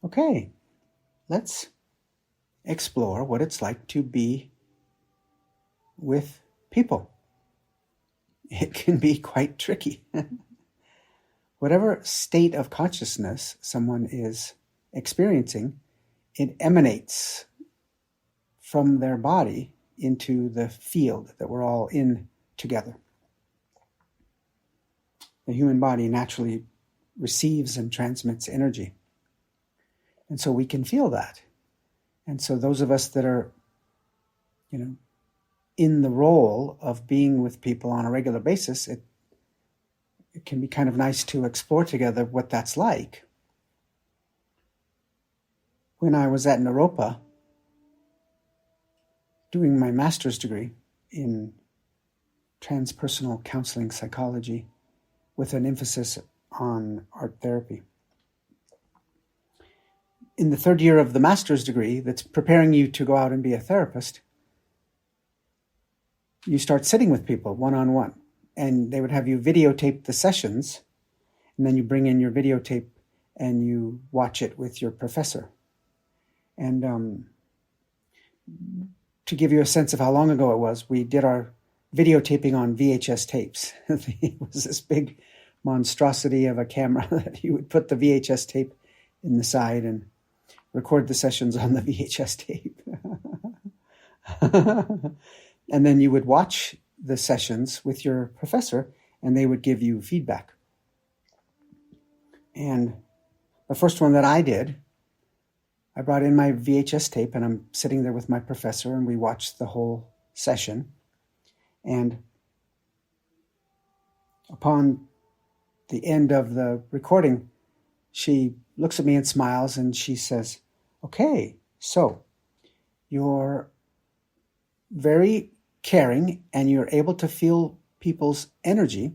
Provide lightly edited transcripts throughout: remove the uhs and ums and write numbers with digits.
okay, let's explore what it's like to be with people. It can be quite tricky. Whatever state of consciousness someone is experiencing, it emanates from their body into the field that we're all in together. The human body naturally receives and transmits energy. And so we can feel that. And so those of us that are, in the role of being with people on a regular basis, it can be kind of nice to explore together what that's like. When I was at Naropa doing my master's degree in transpersonal counseling psychology with an emphasis on art therapy. In the third year of the master's degree that's preparing you to go out and be a therapist, you start sitting with people one-on-one, and they would have you videotape the sessions, and then you bring in your videotape and you watch it with your professor. And to give you a sense of how long ago it was, we did our videotaping on VHS tapes. It was this big monstrosity of a camera that you would put the VHS tape in the side and record the sessions on the VHS tape. And then you would watch the sessions with your professor, and they would give you feedback. And the first one that I did, I brought in my VHS tape, and I'm sitting there with my professor, and we watched the whole session. And upon the end of the recording, she looks at me and smiles, and she says, "Okay, so you're very caring and you're able to feel people's energy."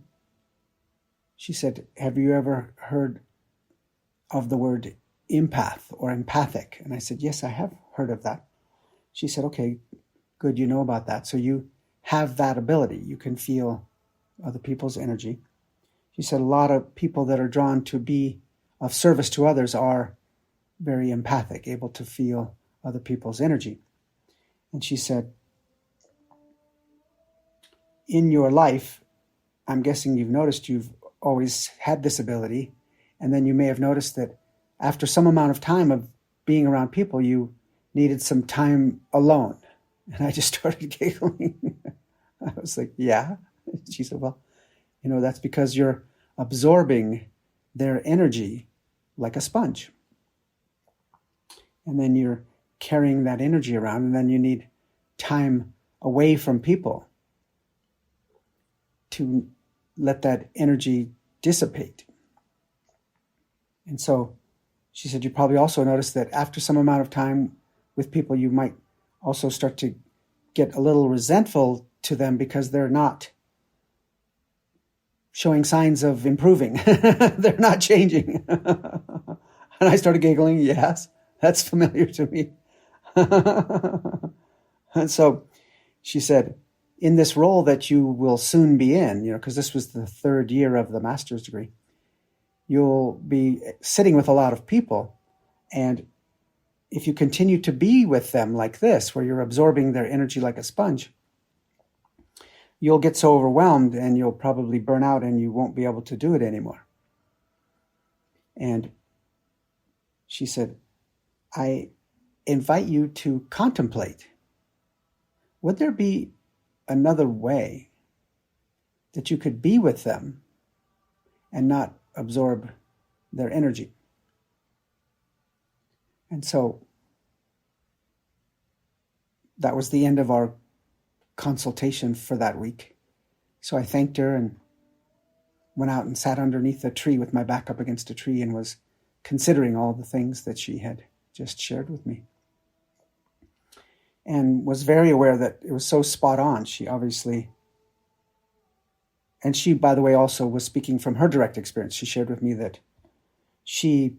She said, "Have you ever heard of the word empath or empathic?" And I said, "Yes, I have heard of that." She said, "Okay, good, you know about that. So you have that ability. You can feel other people's energy." She said, "A lot of people that are drawn to be of service to others are very empathic, able to feel other people's energy." And she said, "In your life, I'm guessing you've noticed you've always had this ability, and then you may have noticed that after some amount of time of being around people, you needed some time alone." And I just started giggling. I was like, "Yeah." She said, "Well, that's because you're absorbing their energy like a sponge. And then you're carrying that energy around, and then you need time away from people to let that energy dissipate." And so she said, "You probably also noticed that after some amount of time with people, you might also start to get a little resentful to them because they're not showing signs of improving. They're not changing." And I started giggling. Yes, that's familiar to me. And so she said, in this role that you will soon be in, because this was the third year of the master's degree, you'll be sitting with a lot of people. And if you continue to be with them like this, where you're absorbing their energy like a sponge, you'll get so overwhelmed and you'll probably burn out and you won't be able to do it anymore. And she said, "I invite you to contemplate, would there be another way that you could be with them and not absorb their energy?" And so that was the end of our consultation for that week. So I thanked her and went out and sat underneath a tree with my back up against a tree and was considering all the things that she had just shared with me. And was very aware that it was so spot on. She obviously, and she, by the way, also was speaking from her direct experience. She shared with me that she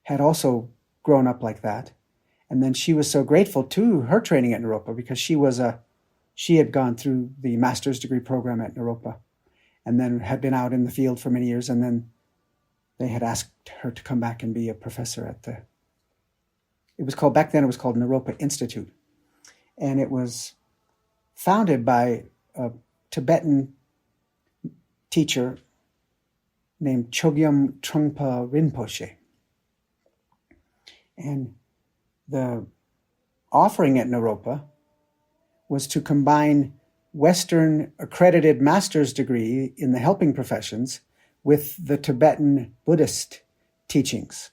had also grown up like that. And then she was so grateful to her training at Naropa because she had gone through the master's degree program at Naropa and then had been out in the field for many years and then they had asked her to come back and be a professor at back then it was called Naropa Institute. And it was founded by a Tibetan teacher named Chogyam Trungpa Rinpoche. And the offering at Naropa was to combine Western accredited master's degree in the helping professions with the Tibetan Buddhist teachings.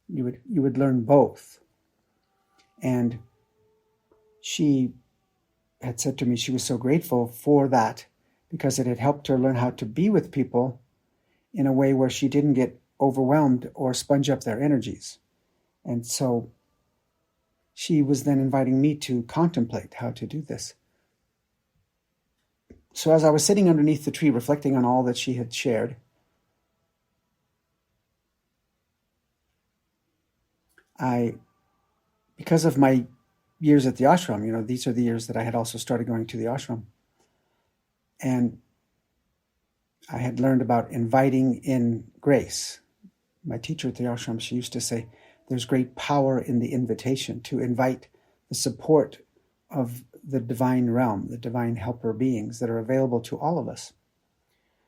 You would learn both. And she had said to me she was so grateful for that because it had helped her learn how to be with people in a way where she didn't get overwhelmed or sponge up their energies. And so she was then inviting me to contemplate how to do this. So as I was sitting underneath the tree reflecting on all that she had shared, because of my years at the ashram, these are the years that I had also started going to the ashram. And I had learned about inviting in grace. My teacher at the ashram, she used to say, there's great power in the invitation to invite the support of the divine realm, the divine helper beings that are available to all of us.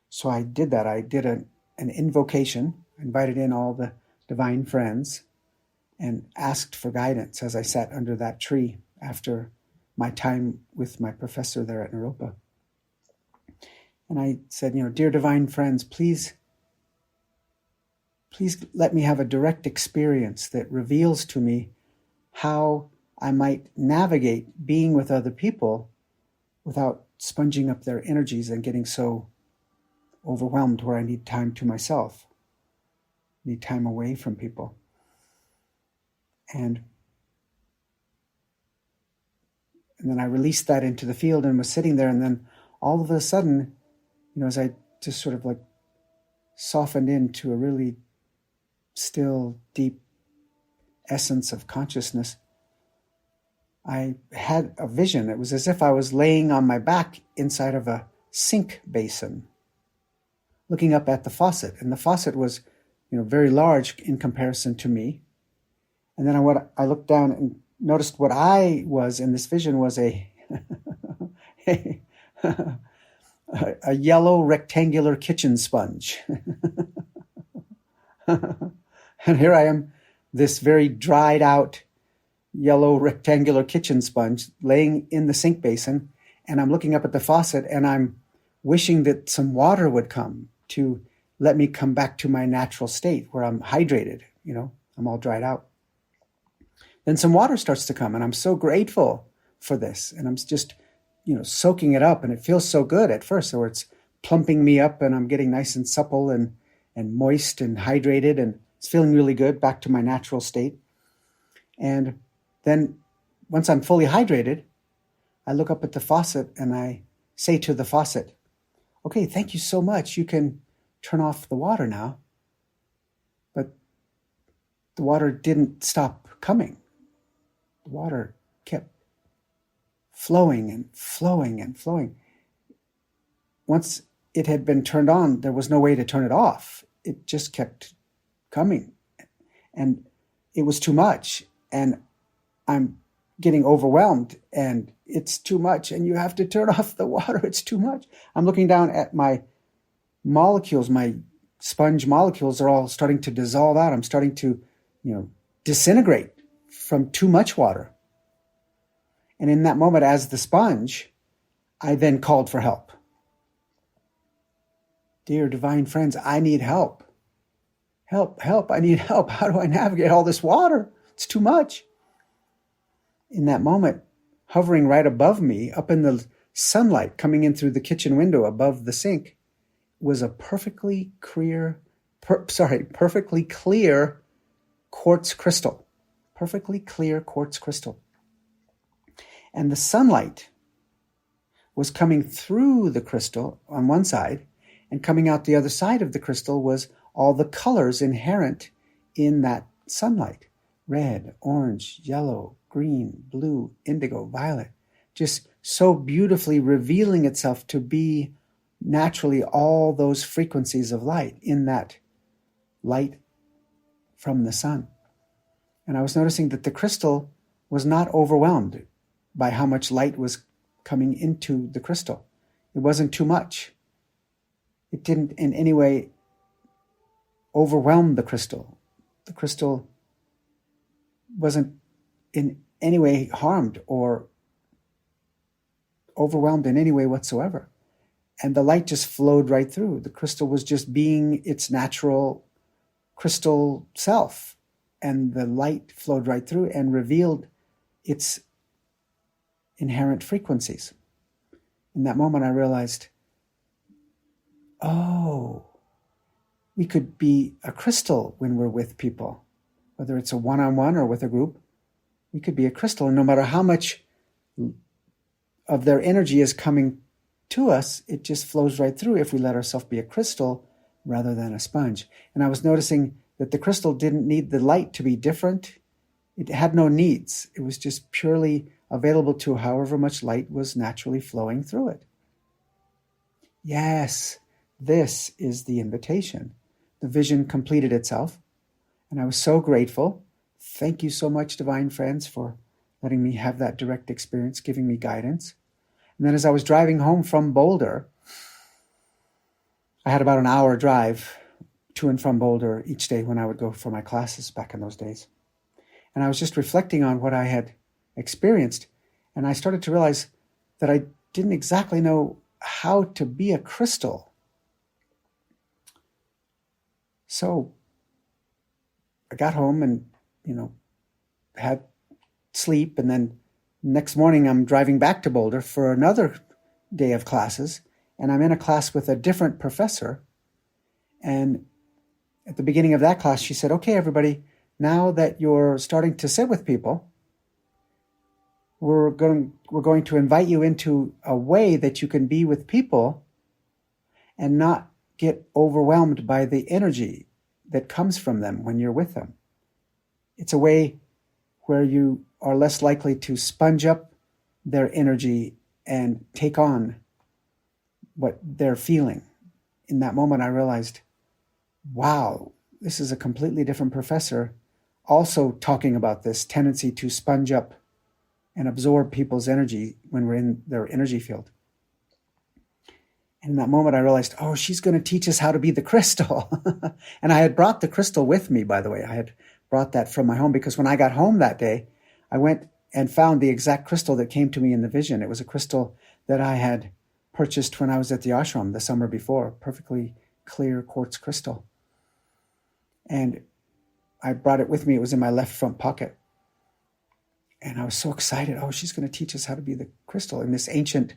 So I did that. I did an invocation, invited in all the divine friends, and asked for guidance as I sat under that tree after my time with my professor there at Naropa. And I said, dear divine friends, please let me have a direct experience that reveals to me how I might navigate being with other people without sponging up their energies and getting so overwhelmed where I need time to myself, need time away from people. And then I released that into the field and was sitting there, and then all of a sudden, as I just sort of like softened into a really still, deep essence of consciousness, I had a vision. It was as if I was laying on my back inside of a sink basin, looking up at the faucet. And the faucet was, very large in comparison to me. And then I looked down and noticed what I was in this vision was a yellow rectangular kitchen sponge. And here I am, this very dried out yellow rectangular kitchen sponge laying in the sink basin, and I'm looking up at the faucet and I'm wishing that some water would come to let me come back to my natural state where I'm hydrated, I'm all dried out. Then some water starts to come, and I'm so grateful for this, and I'm just, soaking it up, and it feels so good at first, so it's plumping me up, and I'm getting nice and supple and moist and hydrated, and it's feeling really good, back to my natural state. And then once I'm fully hydrated, I look up at the faucet and I say to the faucet, okay, thank you so much. You can turn off the water now. But the water didn't stop coming. The water kept flowing and flowing and flowing. Once it had been turned on, there was no way to turn it off. It just kept coming. And it was too much. And I'm getting overwhelmed, and it's too much, and you have to turn off the water. It's too much. I'm looking down at my molecules. My sponge molecules are all starting to dissolve out. I'm starting to, disintegrate from too much water. And in that moment, as the sponge, I then called for help. Dear divine friends, I need help. Help, I need help. How do I navigate all this water? It's too much. In that moment, hovering right above me, up in the sunlight coming in through the kitchen window above the sink, was a perfectly clear quartz crystal. Perfectly clear quartz crystal. And the sunlight was coming through the crystal on one side, and coming out the other side of the crystal was all the colors inherent in that sunlight. Red, orange, yellow, green, blue, indigo, violet. Just so beautifully revealing itself to be naturally all those frequencies of light in that light from the sun. And I was noticing that the crystal was not overwhelmed by how much light was coming into the crystal. It wasn't too much. It didn't in any way overwhelm the crystal. The crystal wasn't in any way harmed or overwhelmed in any way whatsoever. And the light just flowed right through. The crystal was just being its natural crystal self. And the light flowed right through and revealed its inherent frequencies. In that moment, I realized, oh, we could be a crystal when we're with people, whether it's a one-on-one or with a group. We could be a crystal, and no matter how much of their energy is coming to us, it just flows right through if we let ourselves be a crystal rather than a sponge. And I was noticing that the crystal didn't need the light to be different. It had no needs. It was just purely available to however much light was naturally flowing through it. Yes, this is the invitation. The vision completed itself, and I was so grateful. Thank you so much, Divine Friends, for letting me have that direct experience, giving me guidance. And then as I was driving home from Boulder, I had about an hour drive to and from Boulder each day when I would go for my classes back in those days. And I was just reflecting on what I had experienced, and I started to realize that I didn't exactly know how to be a crystal. So I got home and, had sleep, and then next morning I'm driving back to Boulder for another day of classes, and I'm in a class with a different professor. And at the beginning of that class, she said, okay, everybody, now that you're starting to sit with people, we're going to invite you into a way that you can be with people and not get overwhelmed by the energy that comes from them when you're with them. It's a way where you are less likely to sponge up their energy and take on what they're feeling. In that moment, I realized, wow, this is a completely different professor also talking about this tendency to sponge up and absorb people's energy when we're in their energy field. And in that moment, I realized, oh, she's going to teach us how to be the crystal. And I had brought the crystal with me, by the way. I had brought that from my home because when I got home that day, I went and found the exact crystal that came to me in the vision. It was a crystal that I had purchased when I was at the ashram the summer before, perfectly clear quartz crystal. And I brought it with me. It was in my left front pocket. And I was so excited. Oh, she's going to teach us how to be the crystal in this ancient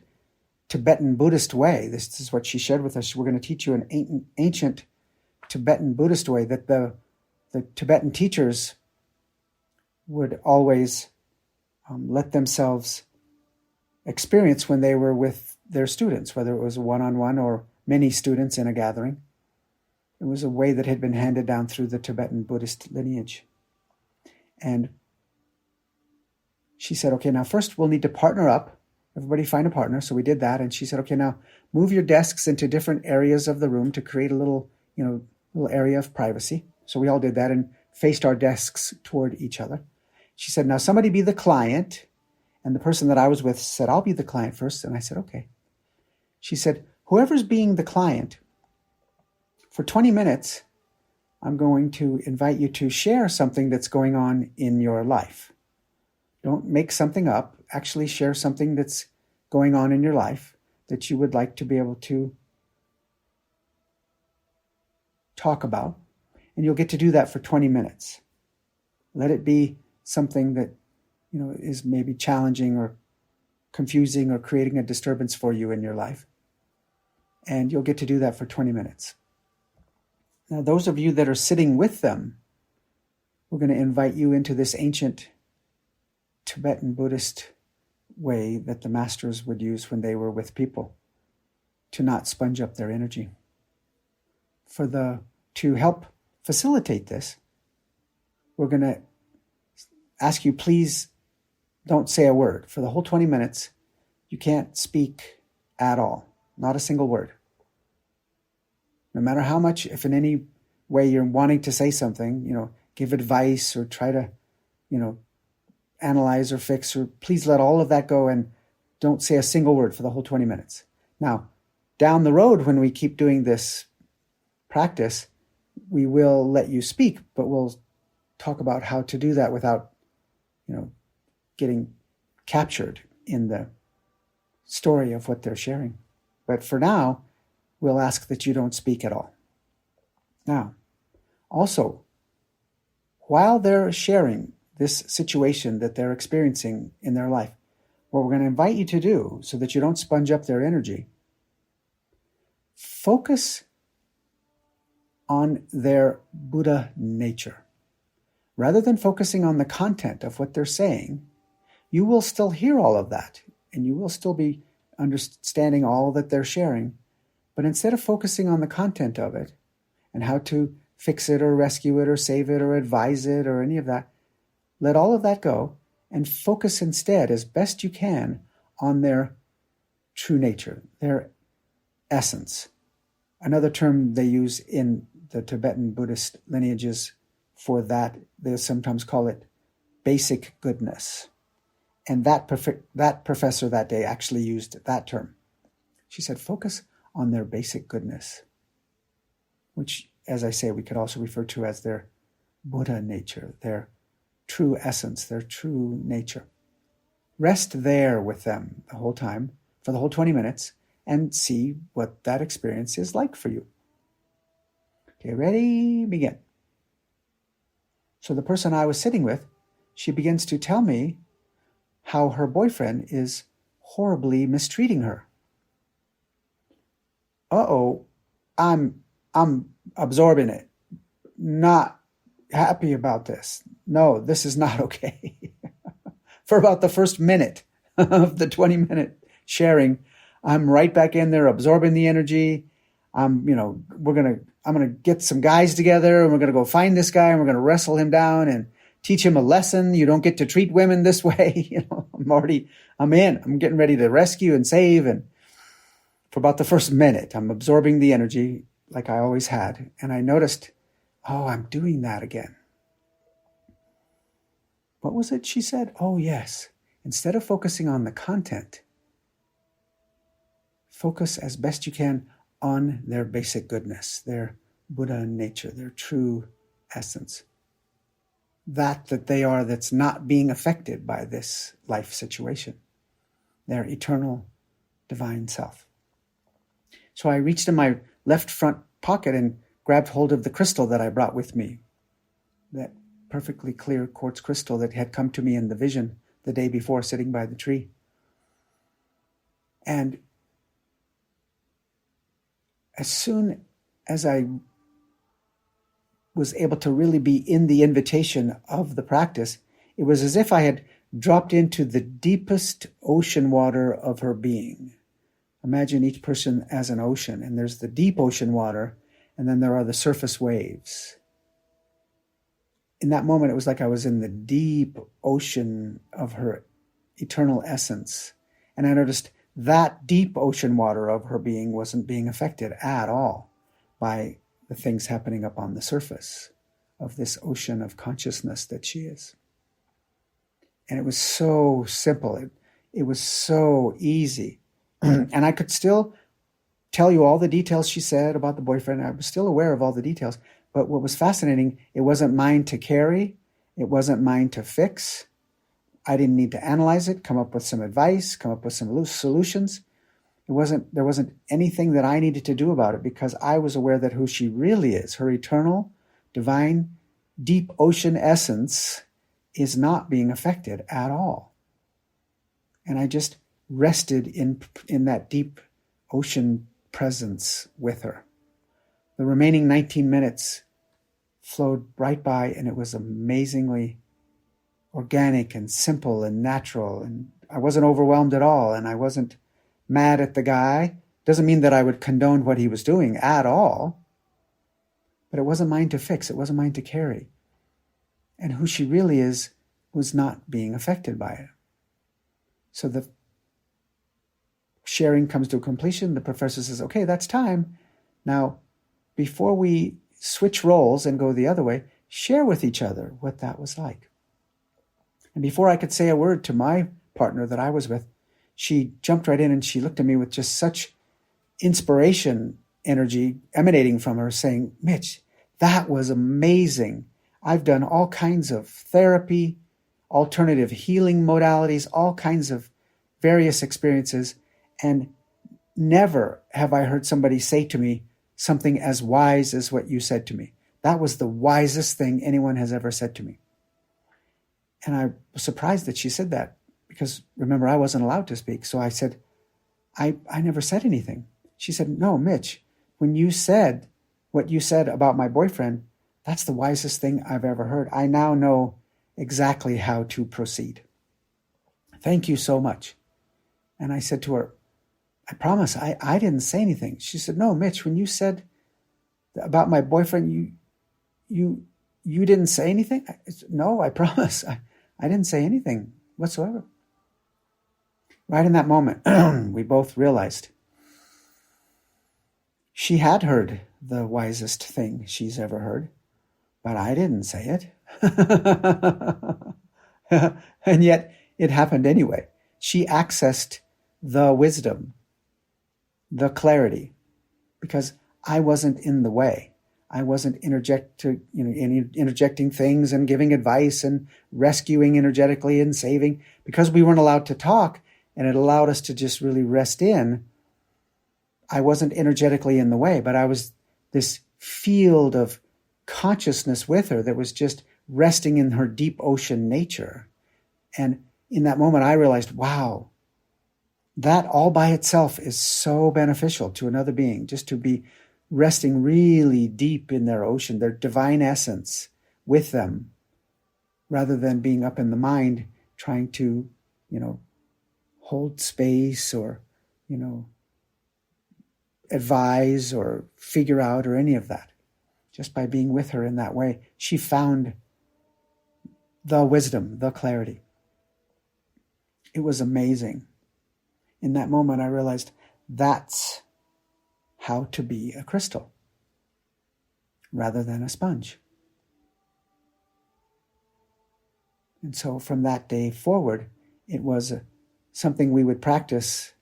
Tibetan Buddhist way. This is what she shared with us. We're going to teach you an ancient Tibetan Buddhist way that the Tibetan teachers would always let themselves experience when they were with their students, whether it was one-on-one or many students in a gathering. It was a way that had been handed down through the Tibetan Buddhist lineage. And she said, okay, now first we'll need to partner up. Everybody find a partner. So we did that. And she said, okay, now move your desks into different areas of the room to create a little area of privacy. So we all did that and faced our desks toward each other. She said, now somebody be the client. And the person that I was with said, I'll be the client first. And I said, okay. She said, whoever's being the client, for 20 minutes, I'm going to invite you to share something that's going on in your life. Don't make something up. Actually share something that's going on in your life that you would like to be able to talk about. And you'll get to do that for 20 minutes. Let it be something that, is maybe challenging or confusing or creating a disturbance for you in your life. And you'll get to do that for 20 minutes. Now, those of you that are sitting with them, we're going to invite you into this ancient Tibetan Buddhist way that the masters would use when they were with people to not sponge up their energy. To help facilitate this, we're going to ask you, please don't say a word. For the whole 20 minutes, you can't speak at all. Not a single word. No matter how much, if in any way you're wanting to say something, give advice or try to, analyze or fix, or please let all of that go and don't say a single word for the whole 20 minutes. Now, down the road, when we keep doing this practice, we will let you speak, but we'll talk about how to do that without, getting captured in the story of what they're sharing. But for now, we'll ask that you don't speak at all. Now, also, while they're sharing this situation that they're experiencing in their life, what we're going to invite you to do, so that you don't sponge up their energy, focus on their Buddha nature. Rather than focusing on the content of what they're saying, you will still hear all of that, and you will still be understanding all that they're sharing. But instead of focusing on the content of it and how to fix it or rescue it or save it or advise it or any of that, let all of that go and focus instead, as best you can, on their true nature, their essence. Another term they use in the Tibetan Buddhist lineages for that, they sometimes call it basic goodness. And that professor that day actually used that term. She said, focus on their basic goodness, which, as I say, we could also refer to as their Buddha nature, their true essence, their true nature. Rest there with them the whole time, for the whole 20 minutes, and see what that experience is like for you. Okay, ready, begin. So the person I was sitting with, she begins to tell me how her boyfriend is horribly mistreating her. Uh-oh, I'm absorbing it. Not happy about this. No, this is not okay. For about the first minute of the 20-minute sharing, I'm right back in there absorbing the energy. I'm gonna get some guys together and we're gonna go find this guy and we're gonna wrestle him down and teach him a lesson. You don't get to treat women this way. I'm in. I'm getting ready to rescue and save. And for about the first minute, I'm absorbing the energy like I always had. And I noticed, I'm doing that again. What was it she said? Oh, yes. Instead of focusing on the content, focus as best you can on their basic goodness, their Buddha nature, their true essence. That they are, that's not being affected by this life situation, their eternal divine self. So I reached in my left front pocket and grabbed hold of the crystal that I brought with me, that perfectly clear quartz crystal that had come to me in the vision the day before, sitting by the tree. And as soon as I was able to really be in the invitation of the practice, it was as if I had dropped into the deepest ocean water of her being. Imagine each person as an ocean, and there's the deep ocean water, and then there are the surface waves. In that moment, it was like I was in the deep ocean of her eternal essence. And I noticed that deep ocean water of her being wasn't being affected at all by the things happening up on the surface of this ocean of consciousness that she is. And it was so simple. It was so easy. And I could still tell you all the details she said about the boyfriend. I was still aware of all the details. But what was fascinating, it wasn't mine to carry. It wasn't mine to fix. I didn't need to analyze it, come up with some advice, come up with some solutions. There wasn't anything that I needed to do about it, because I was aware that who she really is, her eternal, divine, deep ocean essence, is not being affected at all. And I just rested in that deep ocean presence with her. The remaining 19 minutes flowed right by, and it was amazingly organic and simple and natural. And I wasn't overwhelmed at all, and I wasn't mad at the guy. Doesn't mean that I would condone what he was doing at all. But it wasn't mine to fix. It wasn't mine to carry. And who she really is was not being affected by it. So the sharing comes to a completion. The professor says, okay, that's time. Now, before we switch roles and go the other way, share with each other what that was like. And before I could say a word to my partner that I was with, she jumped right in and she looked at me with just such inspiration energy emanating from her, saying, Mitch, that was amazing. I've done all kinds of therapy, alternative healing modalities, all kinds of various experiences, and never have I heard somebody say to me something as wise as what you said to me. That was the wisest thing anyone has ever said to me. And I was surprised that she said that, because remember, I wasn't allowed to speak. So I said, I never said anything. She said, no, Mitch, when you said what you said about my boyfriend, that's the wisest thing I've ever heard. I now know exactly how to proceed. Thank you so much. And I said to her, I promise I didn't say anything. She said, no, Mitch, when you said about my boyfriend, you didn't say anything? No, I promise. I didn't say anything whatsoever. Right in that moment, we both realized she had heard the wisest thing she's ever heard, but I didn't say it. And yet it happened anyway. She accessed the wisdom, the clarity, because I wasn't in the way. I wasn't interjecting things and giving advice and rescuing energetically and saving, because we weren't allowed to talk, and it allowed us to just really rest in. I wasn't energetically in the way, but I was this field of consciousness with her that was just resting in her deep ocean nature. And in that moment, I realized, wow, that all by itself is so beneficial to another being, just to be resting really deep in their ocean, their divine essence with them, rather than being up in the mind trying to, hold space or, advise or figure out or any of that. Just by being with her in that way, she found the wisdom, the clarity. It was amazing. In that moment, I realized that's how to be a crystal rather than a sponge. And so from that day forward, it was something we would practice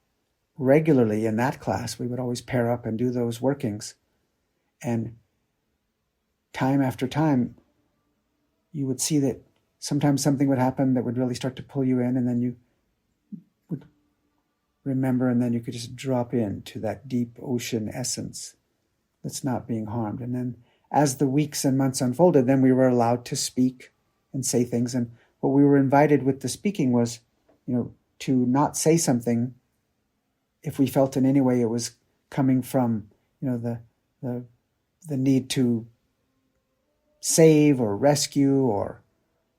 regularly in that class. We would always pair up and do those workings. And time after time, you would see that sometimes something would happen that would really start to pull you in, and then you would remember, and then you could just drop into that deep ocean essence that's not being harmed. And then as the weeks and months unfolded, then we were allowed to speak and say things. And what we were invited with the speaking was, to not say something if we felt in any way it was coming from, the need to save or rescue or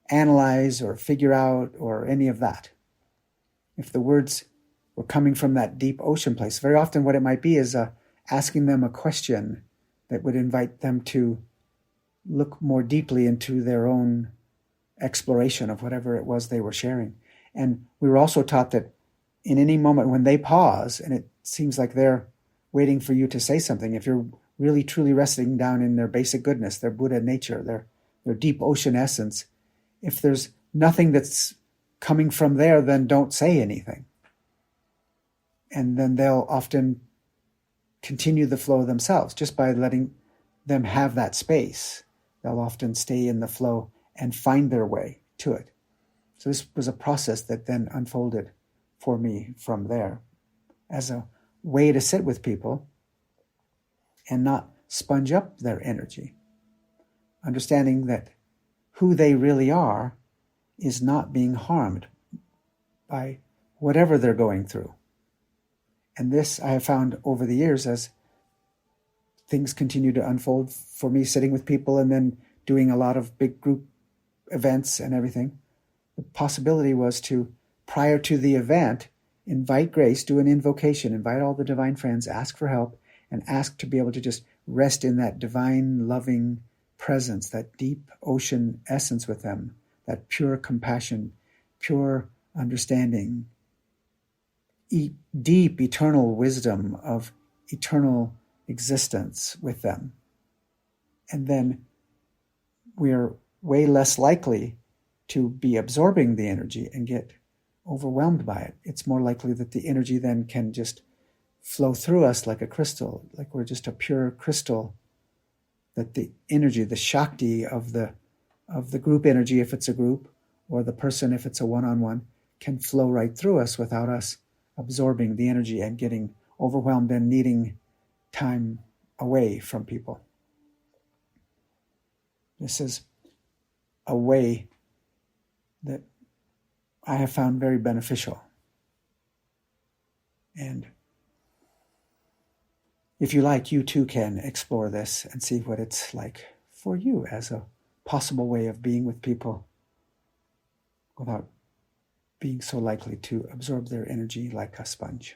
analyze or figure out or any of that. If the words were coming from that deep ocean place, very often what it might be is asking them a question that would invite them to look more deeply into their own exploration of whatever it was they were sharing. And we were also taught that in any moment when they pause and it seems like they're waiting for you to say something, if you're really truly resting down in their basic goodness, their Buddha nature, their deep ocean essence, if there's nothing that's coming from there, then don't say anything. And then they'll often continue the flow themselves just by letting them have that space. They'll often stay in the flow and find their way to it. So this was a process that then unfolded for me from there as a way to sit with people and not sponge up their energy, understanding that who they really are is not being harmed by whatever they're going through. And this I have found over the years as things continue to unfold for me, sitting with people and then doing a lot of big group events and everything. The possibility was to, prior to the event, invite grace, do an invocation, invite all the divine friends, ask for help, and ask to be able to just rest in that divine, loving presence, that deep ocean essence with them, that pure compassion, pure understanding, deep eternal wisdom of eternal existence with them. And then we're way less likely to be absorbing the energy and get overwhelmed by it. It's more likely that the energy then can just flow through us like a crystal, like we're just a pure crystal, that the energy, the Shakti of the group energy, if it's a group, or the person, if it's a one-on-one, can flow right through us without us absorbing the energy and getting overwhelmed and needing time away from people. This is a way that I have found very beneficial. And if you like, you too can explore this and see what it's like for you as a possible way of being with people without being so likely to absorb their energy like a sponge.